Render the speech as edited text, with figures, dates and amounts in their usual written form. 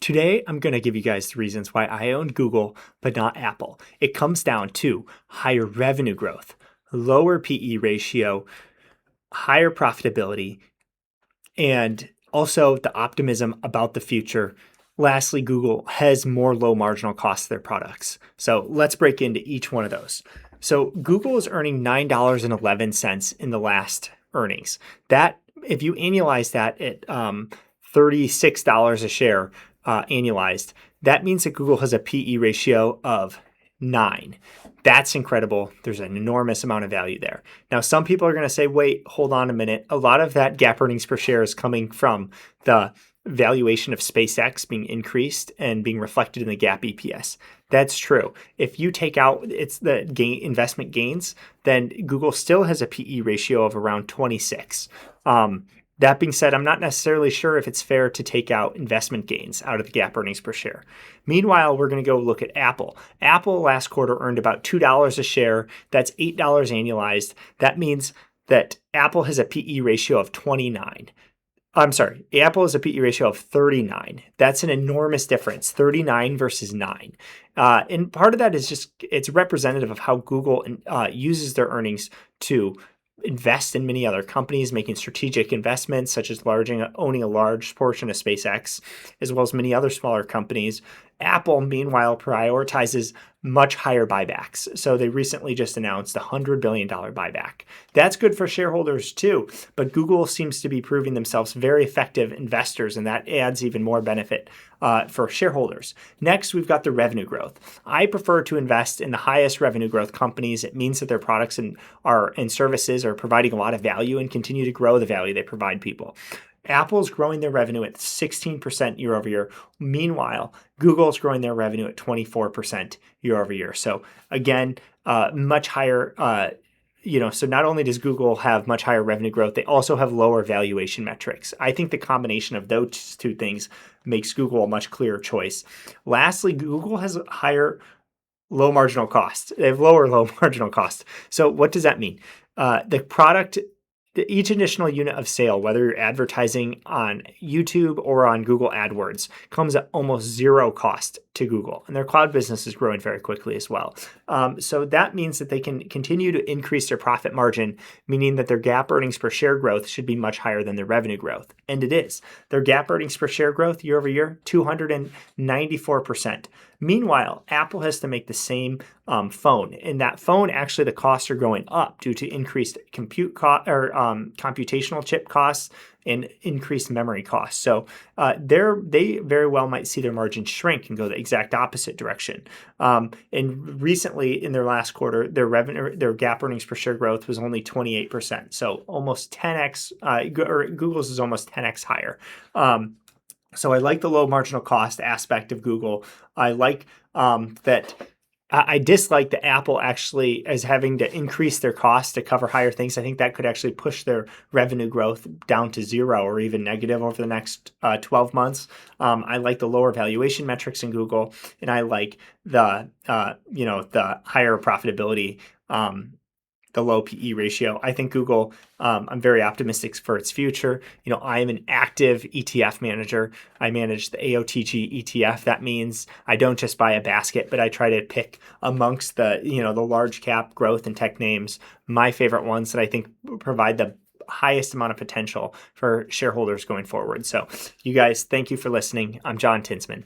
Today, I'm going to give you guys the reasons why I own Google, but not Apple. It comes down to higher revenue growth, lower PE ratio, higher profitability, and also the optimism about the future. Lastly, Google has more low marginal costs to their products. So let's break into each one of those. So Google is earning $9.11 in the last earnings. That, if you annualize that at $36 a share annualized, that means that Google has a PE ratio of 9. That's incredible. There's an enormous amount of value there. Now, some people are going to say, wait, hold on a minute. A lot of that GAAP earnings per share is coming from the valuation of SpaceX being increased and being reflected in the GAAP EPS. That's true. If you take out the investment gains, then Google still has a PE ratio of around 26. That being said, I'm not necessarily sure if it's fair to take out investment gains out of the GAAP earnings per share. Meanwhile, we're going to go look at Apple. Apple last quarter earned about $2 a share. That's $8 annualized. That means that Apple has a PE ratio of 29. I'm sorry, Apple has a PE ratio of 39. That's an enormous difference, 39 versus 9. And part of that is just, it's representative of how Google uses their earnings to invest in many other companies, making strategic investments such as owning a large portion of SpaceX, as well as many other smaller companies. Apple, meanwhile, prioritizes much higher buybacks. So they recently just announced a $100 billion buyback. That's good for shareholders too, but Google seems to be proving themselves very effective investors, and that adds even more benefit for shareholders. Next, we've got the revenue growth. I prefer to invest in the highest revenue growth companies. It means that their products and services are providing a lot of value and continue to grow the value they provide people. Apple's growing their revenue at 16% year over year. Meanwhile, Google's growing their revenue at 24% year over year. So again, much higher, so not only does Google have much higher revenue growth, they also have lower valuation metrics. I think the combination of those two things makes Google a much clearer choice. Lastly, Google has a higher low marginal cost. They have lower low marginal cost. So what does that mean? The product, each additional unit of sale, whether you're advertising on YouTube or on Google AdWords, comes at almost zero cost to Google. And their cloud business is growing very quickly as well. So that means that they can continue to increase their profit margin, meaning that their GAAP earnings per share growth should be much higher than their revenue growth. And it is. Their GAAP earnings per share growth year over year, 294%. Meanwhile, Apple has to make the same phone. In that phone, actually, the costs are going up due to increased computational chip costs and increased memory costs. So they very well might see their margins shrink and go the exact opposite direction. And recently, in their last quarter, their GAAP earnings per share growth was only 28%. So almost 10x. Google's is almost 10x higher. So I like the low marginal cost aspect of Google. I like that. I dislike that Apple actually is having to increase their costs to cover higher things. I think that could actually push their revenue growth down to zero or even negative over the next 12 months. I like the lower valuation metrics in Google, and I like the higher profitability. The low PE ratio. I think Google, I'm very optimistic for its future. I am an active ETF manager. I manage the AOTG ETF. That means I don't just buy a basket, but I try to pick amongst the large cap growth and tech names, my favorite ones that I think provide the highest amount of potential for shareholders going forward. So you guys, thank you for listening. I'm John Tinsman.